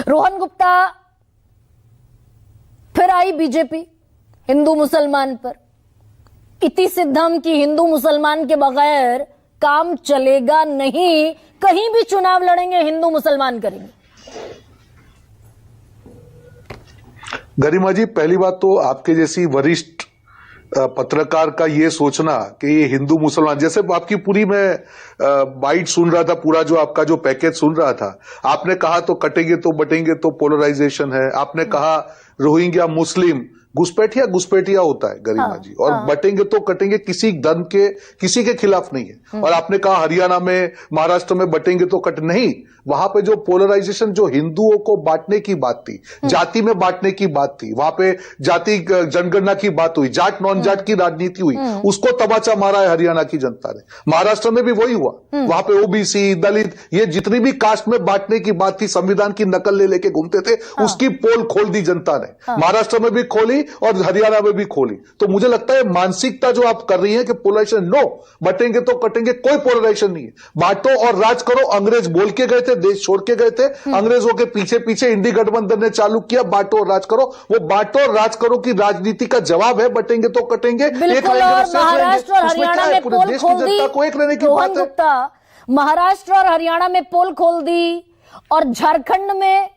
रोहन गुप्ता, फिर आई बीजेपी हिंदू मुसलमान पर। इति सिद्धम की हिंदू मुसलमान के बगैर काम चलेगा नहीं, कहीं भी चुनाव लड़ेंगे हिंदू मुसलमान करेंगे। गरिमा जी, पहली बात तो आपके जैसी वरिष्ठ पत्रकार का ये सोचना कि ये हिंदू मुसलमान, जैसे आपकी पूरी मैं बाइट सुन रहा था, पूरा जो आपका जो पैकेज सुन रहा था, आपने कहा तो कटेंगे तो बटेंगे तो पोलराइजेशन है, आपने कहा रोहिंग्या मुस्लिम, घुसपैठिया होता है गरिमा जी, और बटेंगे तो कटेंगे किसी धर्म के किसी के खिलाफ नहीं है। और आपने कहा हरियाणा में महाराष्ट्र में बटेंगे तो कट नहीं, वहां पे जो पोलराइजेशन, जो हिंदुओं को बांटने की बात थी, जाति में बांटने की बात थी, वहां पे जाति जनगणना की बात हुई, जाट नॉन जाट की राजनीति हुई, उसको तबाचा मारा है हरियाणा की जनता ने। महाराष्ट्र में भी वही हुआ, वहां पे ओबीसी दलित ये जितनी भी कास्ट में बांटने की बात थी, संविधान की नकल ले लेके घूमते थे, उसकी पोल खोल दी जनता ने। महाराष्ट्र में भी खोली और हरियाणा में भी खोली। तो मुझे लगता है मानसिकता जो आप कर रही है कि पोलराइजेशन, नो, बटेंगे तो कटेंगे, कोई पोलराइजेशन नहीं है। बांटो और राज करो। अंग्रेज बोल के गए थे, देश छोड़ के गए थे, अंग्रेजों के पीछे पीछे इंडी गठबंधन ने चालू किया बांटो और राज करो। वो बांटो और राज करो की राजनीति का जवाब है बटेंगे तो कटेंगे, एक महाराष्ट्र और हरियाणा में पोल खोल दी। को एक रहने की बात है। महाराष्ट्र और हरियाणा में पोल खोल दी और झारखंड में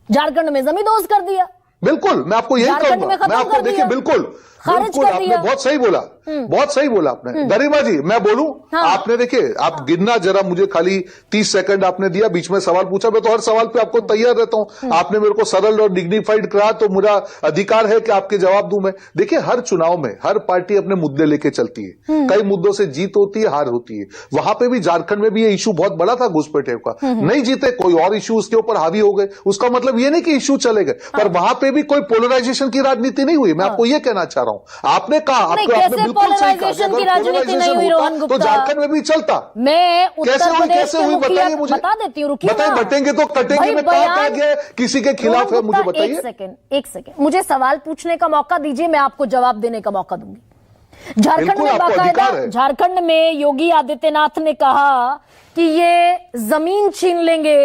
जमींदोज कर दिया। बिल्कुल, मैं आपको यही कहूंगा, मैं आपको देखिए बिल्कुल आपने बहुत सही बोला, बहुत सही बोला आपने। गरिमा जी, मैं बोलूं, आपने देखिए, आप गिनना जरा, मुझे खाली 30 सेकंड आपने दिया, बीच में सवाल पूछा, मैं तो हर सवाल पे आपको तैयार रहता हूं। आपने मेरे को सरल और डिग्निफाइड कहा तो मेरा अधिकार है कि आपके जवाब दूं मैं। देखिए, हर चुनाव में हर पार्टी अपने मुद्दे लेके चलती है, कई मुद्दों से जीत होती है, हार होती है। वहां पे भी झारखंड में भी ये इशू बहुत बड़ा था घुसपैठियों का, नहीं जीते, कोई और इशू उसके ऊपर हावी हो गए। उसका मतलब ये नहीं कि इशू चले गए, पर वहां पे भी कोई पोलराइजेशन की राजनीति नहीं हुई। मैं आपको ये कहना चाह रहा हूं। आपने कहा, आपने बिल्कुल सही कहा, की राजनीति नहीं हुई रोहन गुप्ता, तो झारखंड में भी चलता। मैं कैसे हुई बताइए मुझे, बता देती हूँ, रुकिए। बताइए, बटेंगे तो कटेंगे में कहा गया किसी के खिलाफ है, मुझे बताइए। एक सेकंड, मुझे सवाल पूछने का मौका दीजिए, मैं आपको जवाब देने का मौका दूंगी। झारखंड में बाकायदा, झारखंड में योगी आदित्यनाथ ने कहा कि ये जमीन छीन लेंगे,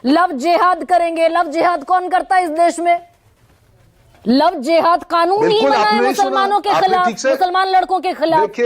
लव जिहाद करेंगे। लव जिहाद कौन करता है इस देश में? लव जिहाद कानून ही बना है मुसलमानों के खिलाफ, मुसलमान लड़कों के खिलाफ।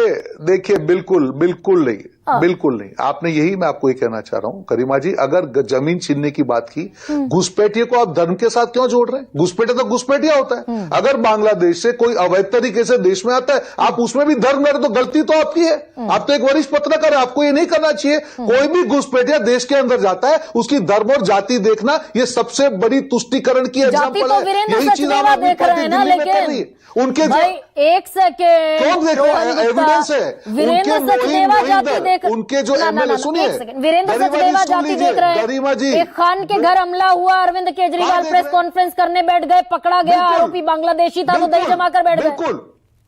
देखिए बिल्कुल नहीं, बिल्कुल नहीं। आपने यही, मैं आपको ये कहना चाह रहा हूं गरिमा जी, अगर जमीन छीनने की बात की, घुसपैठिए को आप धर्म के साथ क्यों जोड़ रहे हैं? घुसपैठिया तो घुसपैठिया होता है। अगर बांग्लादेश से कोई अवैध तरीके से देश में आता है, आप उसमें भी धर्म लड़े तो गलती तो आपकी है। आप तो एक वरिष्ठ पत्रकार है, आपको ये नहीं करना चाहिए। कोई भी घुसपैठिया देश के अंदर जाता है, उसकी धर्म और जाति देखना, ये सबसे बड़ी तुष्टिकरण की एग्जाम्पल है। यही चीज आप देख रहे हैं ना, लेकिन उनके एक सेकेंड, कौन देख रहे हैं? एविडेंस है, वीरेंद्र सचदेवा जाति देख, उनके जो एमएलए, सुनिए, वीरेंद्र सचदेवा जाति देख रहे हैं। गरिमा जी, एक खान के घर हमला हुआ, अरविंद केजरीवाल प्रेस कॉन्फ्रेंस करने बैठ गए, पकड़ा गया, आरोपी बांग्लादेशी था, तो दही जमा कर बैठ गए। बिल्कुल,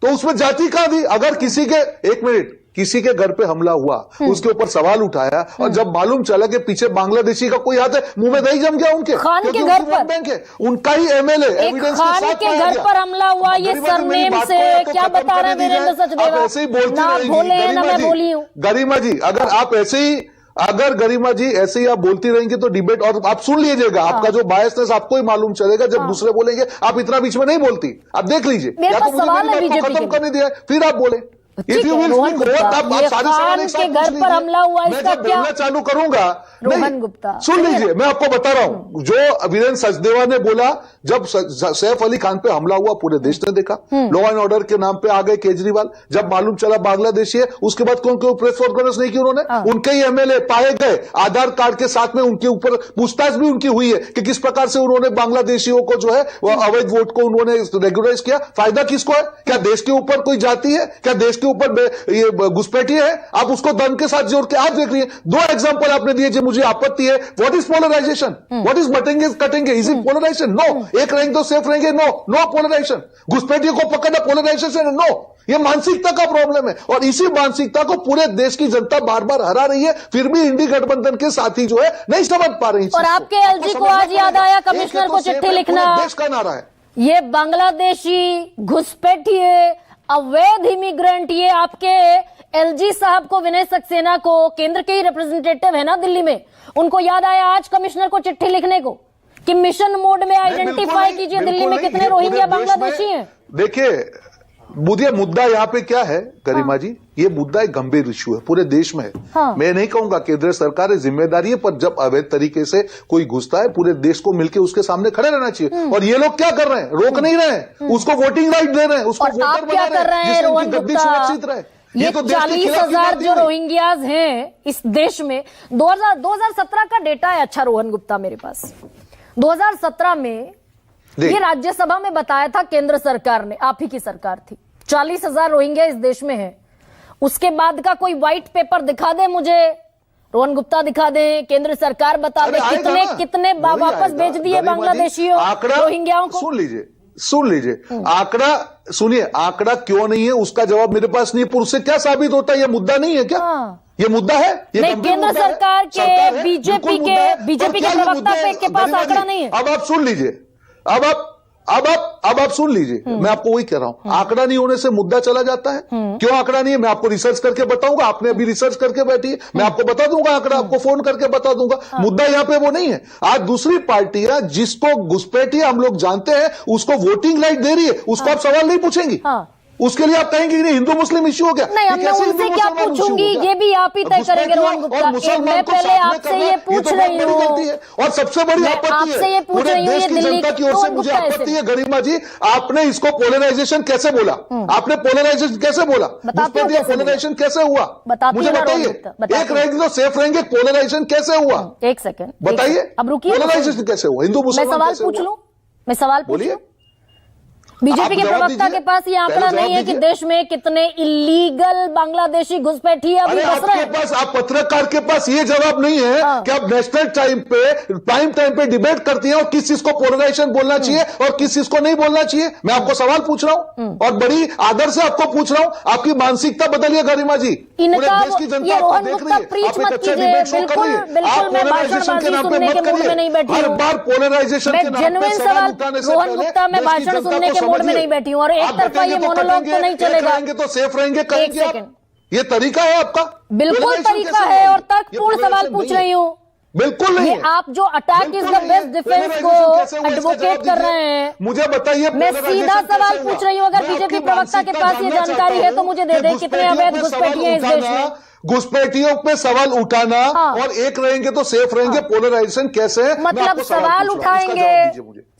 तो उसमें जाति कहां थी? अगर किसी के, एक मिनट, किसी के घर पे हमला हुआ, उसके ऊपर सवाल उठाया, और जब मालूम चला कि पीछे बांग्लादेशी का कोई हाथ है, मुंह में दही जम गया उनके, खान के घर पर बैंक है, उनका ही एमएलए एविडेंस के साथ खान के घर पर हमला हुआ, ये सरनेम से क्या बता रहे हैं वीरेंद्र सचदेवा? ऐसे ही बोलती ना बोले ना मैं बोली हूं। गरिमा जी, अगर आप ऐसे ही, अगर गरिमा जी ऐसे ही आप बोलती रहेंगी तो डिबेट, और आप सुन लीजिएगा, आपका जो बायसनेस आपको ही मालूम चलेगा जब दूसरे बोलेंगे। आप इतना बीच में नहीं बोलती, आप देख लीजिए, या तो मुझे मेरी बात को खत्म करने दिया, फिर आप बोले। घर पर हमला हुआ, इसका क्या? चालू करूंगा, रोहन गुप्ता, सुन लीजिए, मैं आपको बता रहा हूं जो वीरेंद्र सचदेवा ने बोला। जब सैफ अली खान पे हमला हुआ, पूरे देश ने देखा, लॉ एंड ऑर्डर के नाम पे आ गए केजरीवाल। जब मालूम चला बांग्लादेशी है, उसके बाद क्यों प्रेस कॉन्फ्रेंस नहीं की उन्होंने? उनके ही एमएलए पाए गए, आधार कार्ड के साथ में उनके ऊपर पूछताछ भी उनकी हुई है कि किस प्रकार से उन्होंने बांग्लादेशियों को जो है अवैध वोट को उन्होंने रेगुलराइज किया। फायदा किसको है? क्या देश के ऊपर कोई जाति है? क्या देश के ऊपर ये घुसपैठिए है? आप उसको धर्म के साथ जोड़ के आप देख लीजिए। 2 एग्जांपल आपने दिए जो मुझे आपत्ति है। What is polarisation? What is बटेंगे कटेंगे? Is it polarisation? नो। एक रहेंगे तो सेफ रहेंगे? No polarisation. घुसपैठिए को पकड़ना पोलराइजेशन है? नो। ये मानसिकता का प्रॉब्लम है, और इसी मानसिकता को पूरे देश की जनता बार बार हरा रही है, फिर भी इंडी गठबंधन के साथी जो है नहीं समझ पा रही। और आपके एलजी को आज याद आया कमिश्नर को चिट्ठी लिखना, देश का नारा है। ये बांग्लादेशी घुसपैठिए अवैध इमिग्रेंट, ये आपके एलजी साहब को, विनय सक्सेना को, केंद्र के ही रिप्रेजेंटेटिव है ना दिल्ली में, उनको याद आया आज कमिश्नर को चिट्ठी लिखने को कि मिशन मोड में आइडेंटिफाई कीजिए दिल्ली में कितने रोहिंग्या बांग्लादेशी हैं। देखिए मुझे मुद्दा यहाँ पे क्या है गरिमा जी, ये मुद्दा एक गंभीर इश्यू है पूरे देश में। हाँ। मैं नहीं कहूंगा केंद्र सरकार जिम्मेदारी है, पर जब अवैध तरीके से कोई घुसता है पूरे देश को मिलकर उसके सामने खड़े रहना चाहिए। और ये लोग क्या कर रहे हैं, रोक नहीं रहे हैं, उसको वोटिंग राइट दे रहे हैं, उसको वोटर बना रहे हैं, जिससे उनकी गद्दी सुरक्षित रहे। ये तो 40,000 जो रोहिंग्याज हैं इस देश में, 2017 का डेटा है। अच्छा रोहन गुप्ता, मेरे पास 2017 में ये राज्यसभा में बताया था केंद्र सरकार ने, आप ही की सरकार थी, 40,000 रोहिंग्या इस देश में है। उसके बाद का कोई व्हाइट पेपर दिखा दे मुझे, रोहन गुप्ता दिखा दे, केंद्र सरकार बता दे कितने वापस भेज दिए बांग्लादेशियों रोहिंग्याओं को। सुन लीजिए आंकड़ा, सुनिए आंकड़ा क्यों नहीं है उसका जवाब मेरे पास नहीं है। पुरुष से क्या साबित होता है, ये मुद्दा नहीं है क्या? ये मुद्दा है, ये नहीं, केंद्र सरकार के बीजेपी के प्रवक्ता के पास आंकड़ा नहीं है। अब आप सुन लीजिए, अब आप सुन लीजिए, मैं आपको वही कह रहा हूं, आंकड़ा नहीं होने से मुद्दा चला जाता है। क्यों आंकड़ा नहीं है, मैं आपको रिसर्च करके बताऊंगा। आपने अभी रिसर्च करके बैठी है, मैं आपको बता दूंगा आंकड़ा, आपको फोन करके बता दूंगा। मुद्दा यहां पे वो नहीं है। आज दूसरी पार्टियां जिसको घुसपैठिया हम लोग जानते हैं उसको वोटिंग राइट दे रही है, उसको आप सवाल नहीं पूछेंगी। उसके लिए आप कहेंगे कि हिंदू मुस्लिम इश्यू हो गया। नहीं, अब मैं उनसे क्या पूछूंगी, ये भी आप ही तय करेंगे रोहन गुप्ता। मैं पहले आपसे ये पूछ रही हूँ, और सबसे बड़ी आपत्ति है पूरे देश की जनता की ओर से मुझे आपत्ति है गरिमा जी, आपने इसको पोलराइजेशन कैसे बोला? आपने पोलराइजेशन कैसे बोला? पोलराइजेशन कैसे हुआ मुझे बताइए। एक रहेंगे तो सेफ रहेंगे, पोलराइजेशन कैसे हुआ? एक सेकंड बताइए, अब रुकिए, पोलराइजेशन कैसे हुआ? हिंदू मुसलमान सवाल पूछ लूं, मैं सवाल बोलिए। बीजेपी के प्रवक्ता के पास ये आंकड़ा नहीं है कि देश में कितने इलीगल बांग्लादेशी घुसपैठिए अभी बस रहे हैं। पास आप पत्रकार के पास ये जवाब नहीं है कि आप नेशनल प्राइम टाइम पे डिबेट करती हैं और किस चीज को पोलराइजेशन बोलना चाहिए और किस चीज को नहीं बोलना चाहिए। मैं आपको सवाल पूछ रहा हूं और बड़ी आदर से आपको पूछ रहा हूं, आपकी मानसिकता बदलिए गरिमा जी। पूरे देश की जनता आपको देख रही है, आप एक अच्छा डिबेट शो कर रही है। आप पोलराइजेशन के नाम पे मत करिए, हर बार पोलराइजेशन के नाम पे सवाल उठाने से पहले मैं भाषण सुनने के मूड में नहीं बैठी हूं और एक तरफा ये मोनोलॉग तो नहीं चलेगा। तो सेफ रहेंगे, करेंगे आप। ये तरीका है आपका? बिल्कुल तरीका है और तर्कपूर्ण सवाल पूछ रही हूं। बिल्कुल नहीं। ये आप जो attack is the best defence को एडवोकेट कर रहे हैं, मुझे बताइए। मैं सीधा सवाल पूछ रही हूं, अगर बीजेपी प्रवक्ता के पास ये जानकारी है तो मुझे दे दे कितने अवैध घुसपैठिए इस देश में। घुसपैठियों पे सवाल उठाना और एक रहेंगे तो सेफ रहेंगे, पोलराइजेशन कैसे है? मतलब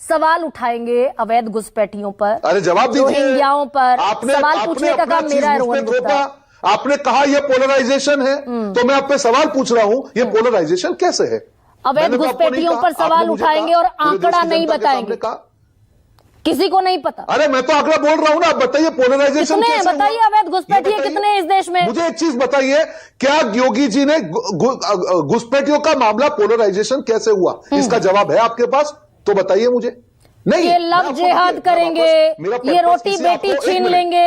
सवाल उठाएंगे अवैध घुसपैठियों पर, अरे जवाब दीजिए, रोहिंग्याओं पर सवाल पूछने का काम मेरा है रोहन गुप्ता। आपने कहा ये पोलराइजेशन है तो मैं आप पे सवाल पूछ रहा हूं, ये पोलराइजेशन कैसे है? अवैध घुसपैठियों पर सवाल उठाएंगे और आंकड़ा नहीं बताएंगे, किसी को नहीं पता। अरे मैं तो आंकड़ा बोल रहा हूं ना, आप बताइए पोलराइजेशन कैसे? बताइए अवैध घुसपैठिए कितने इस देश में? मुझे एक चीज बताइए, क्या योगी जी ने घुसपैठियों का मामला पोलराइजेशन कैसे हुआ? इसका जवाब है आपके पास? तो बताइए मुझे। नहीं, ये लव जिहाद करेंगे, ये रोटी बेटी छीन लेंगे,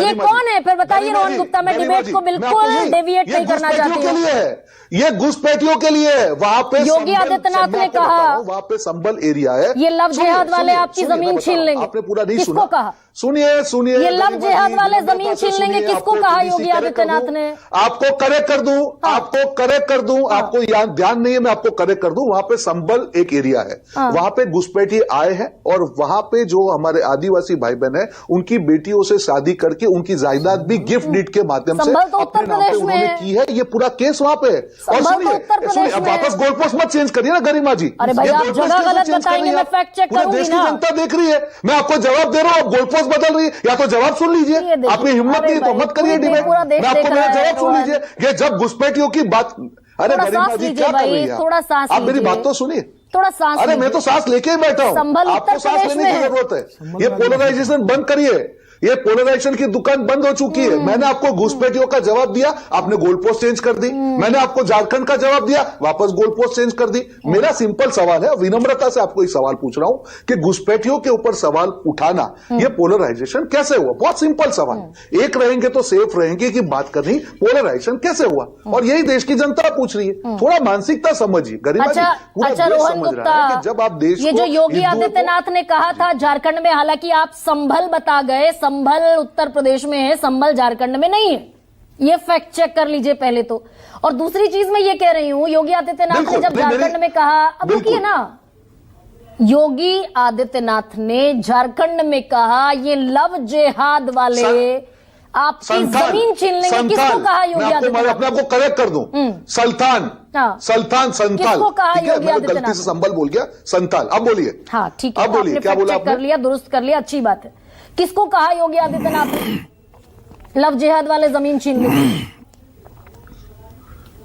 ये कौन है फिर बताइए रोहन गुप्ता। मैं डिबेट को बिल्कुल डेविएट नहीं करना चाहती हूँ। ये घुसपैठियों के लिए है। वहां पे योगी आदित्यनाथ ने कहा वहां पे संबल एरिया है, ये लव जिहाद वाले आपकी जमीन छीन लेंगे। आपने पूरा नहीं किसको कहा? सुनिए ये लव जिहाद वाले जमीन छीन लेंगे, किसको कहा योगी आदित्यनाथ ने? आपको करेक्ट कर दूं, आपको ध्यान नहीं है, मैं आपको करेक्ट कर दूं। वहां पे संबल एक एरिया है, वहां पे घुसपैठी आए हैं और वहां पे जो हमारे आदिवासी भाई बहन है उनकी बेटियों से शादी करके उनकी जायदाद भी गिफ्ट डीड के माध्यम से अपने नाम पे उन्होंने की है। ये पूरा केस वहां पे है। और सुनिए, अब वापस गोल पोस्ट मत चेंज करिए ना गरिमा जी। अरे भाई आप जगह गलत बताएंगे, मैं फैक्ट चेक करूंगी ना। देश की जनता देख रही है, मैं आपको जवाब दे रहा हूं, गोल पोस्ट बदल रही है, या तो जवाब सुन लीजिए। आपकी हिम्मत नहीं तो मत करिए डिबेट, मैं आपको मेरा जवाब सुन लीजिए। ये जब घुसपैठियों की बात, अरे गरिमा जी क्या कर रही है? थोड़ा सांस आप मेरी बात तो सुनिए, थोड़ा सांस। अरे मैं तो सांस लेके ही बैठा हूं, आपको सांस लेने की जरूरत है। ये पोलराइजेशन बंद करिए, ये पोलराइजेशन की दुकान बंद हो चुकी है। मैंने आपको घुसपैठियों का जवाब दिया, आपने गोल पोस्ट चेंज कर दी। मैंने आपको झारखंड का जवाब दिया, वापस गोल पोस्ट चेंज कर दी। मेरा सिंपल सवाल है, विनम्रता से आपको एक सवाल पूछ रहा हूं कि घुसपैठियों के ऊपर सवाल उठाना, ये पोलराइजेशन कैसे हुआ? बहुत सिंपल सवाल। एक रहेंगे तो सेफ रहेंगे की बात करनी, पोलराइजेशन कैसे हुआ? और यही देश की जनता पूछ रही है। थोड़ा मानसिकता समझिए गरिमा जी, पूरा देश समझ रहा है कि जब आप देश, ये जो योगी आदित्यनाथ ने कहा था झारखंड में, हालांकि आप संभल बता गए, संभल उत्तर प्रदेश में है, संभल झारखंड में नहीं है। ये फैक्ट चेक कर लीजिए पहले तो। और दूसरी चीज मैं ये कह रही हूं, योगी आदित्यनाथ ने जब झारखंड में कहा, अब रुकिए ना, योगी आदित्यनाथ ने झारखंड में कहा ये लव जिहाद वाले आपकी जमीन छीन लेंगे। किसको कहा योगी आदित्यनाथ? अपने आपको करेक्ट कर दूं, सल्तान, संताल, किसको कहा योगी आदित्यनाथ? गलती से संभल बोल गया, संताल। अब बोलिए। हाँ ठीक है, अब बोलिए, क्या बोला आपने? कर लिया, दुरुस्त कर लिया, अच्छी बात है। किसको कहा योगी आदित्यनाथ ने लव जिहाद वाले जमीन छीन लेंगे?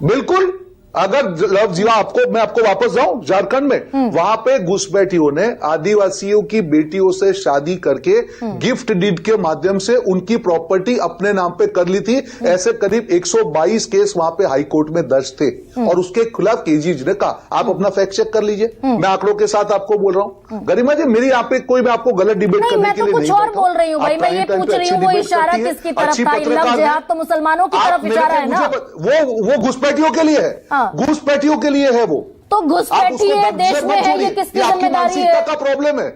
बिल्कुल। अगर लव जिहाद, आपको मैं आपको वापस जाऊं झारखंड में, वहां पे घुसपैठियों ने आदिवासियों की बेटियों से शादी करके गिफ्ट डीड के माध्यम से उनकी प्रॉपर्टी अपने नाम पे कर ली थी। ऐसे करीब 122 केस वहां पे हाई कोर्ट में दर्ज थे और उसके खिलाफ केजीज ने कहा। आप अपना फैक्ट चेक कर लीजिए, मैं आंकड़ों के साथ आपको बोल रहा हूं। गरिमा जी, मेरी यहाँ पे कोई, मैं आपको गलत डिबेट करने के लिए नहीं, कुछ और बोल रही हूँ भाई, मैं ये पूछ रही हूँ वो इशारा किसकी तरफ था? लव जिहाद तो मुसलमानों की तरफ इशारा है ना। वो घुसपैठियों के लिए है, घुसपैठियों के लिए है वो। तो घुसपैठी है, देश में है, ये किसकी जिम्मेदारी है? का प्रॉब्लम है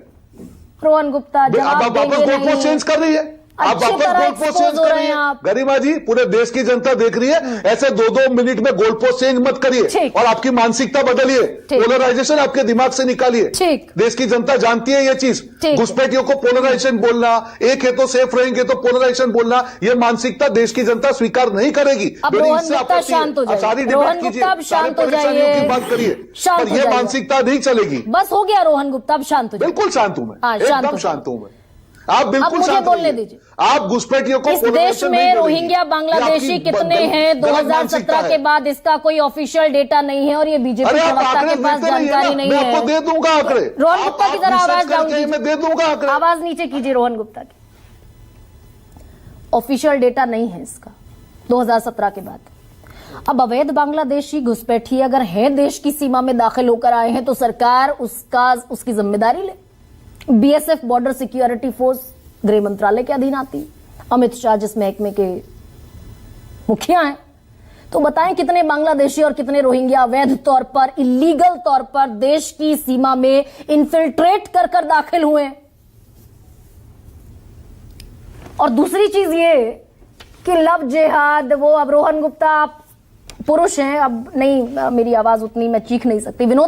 रोहन गुप्ता, जवाब देंगे नहीं। चेंज कर रही है, आप वापस गोल पोस्ट चेंज कर रही है। गरिमा जी, पूरे देश की जनता देख रही है, ऐसे 2-2 मिनट में गोल पोस्ट चेंज मत करिए और आपकी मानसिकता बदलिए, पोलराइजेशन आपके दिमाग से निकालिए। देश की जनता जानती है ये चीज। घुसपैठियों को पोलराइजेशन बोलना, एक है तो सेफ रहेंगे तो पोलराइजेशन बोलना, ये मानसिकता देश की जनता स्वीकार नहीं करेगी। शांत हो जाइए, सारी डिबेट कीजिए, शांत हो जाइए, की बात करिए, पर ये मानसिकता नहीं चलेगी। बस हो गया रोहन गुप्ता, अब शांत हो जाइए। बिल्कुल शांत हूं मैं, एकदम शांत हूं मैं। आप बिल्कुल मुझे बोलने दीजिए। आप घुसपैठियों को, इस देश में रोहिंग्या बांग्लादेशी कितने हैं 2017 के बाद, इसका कोई ऑफिशियल डेटा नहीं है और ये बीजेपी प्रवक्ता के पास जानकारी नहीं है। मैं आपको दे दूंगा आंकड़े। रोहन गुप्ता की जरा आवाज डाउन कीजिए, मैं दे दूंगा आंकड़े। आवाज नीचे कीजिए रोहन गुप्ता की। ऑफिशियल डेटा नहीं है इसका 2017 के बाद। अब अवैध बांग्लादेशी घुसपैठी अगर है, देश की सीमा में दाखिल होकर आए हैं, तो सरकार उसकी जिम्मेदारी ले। बीएसएफ बॉर्डर सिक्योरिटी फोर्स गृह मंत्रालय के अधीन आती, अमित शाह जिस महकमे के मुखिया हैं, तो बताएं कितने बांग्लादेशी और कितने रोहिंग्या अवैध तौर पर, इलीगल तौर पर देश की सीमा में इन्फिल्ट्रेट कर दाखिल हुए। और दूसरी चीज ये कि लव जिहाद, वो अब रोहन गुप्ता आप पुरुष हैं, अब नहीं, मेरी आवाज उतनी मैं चीख नहीं सकती। विनोद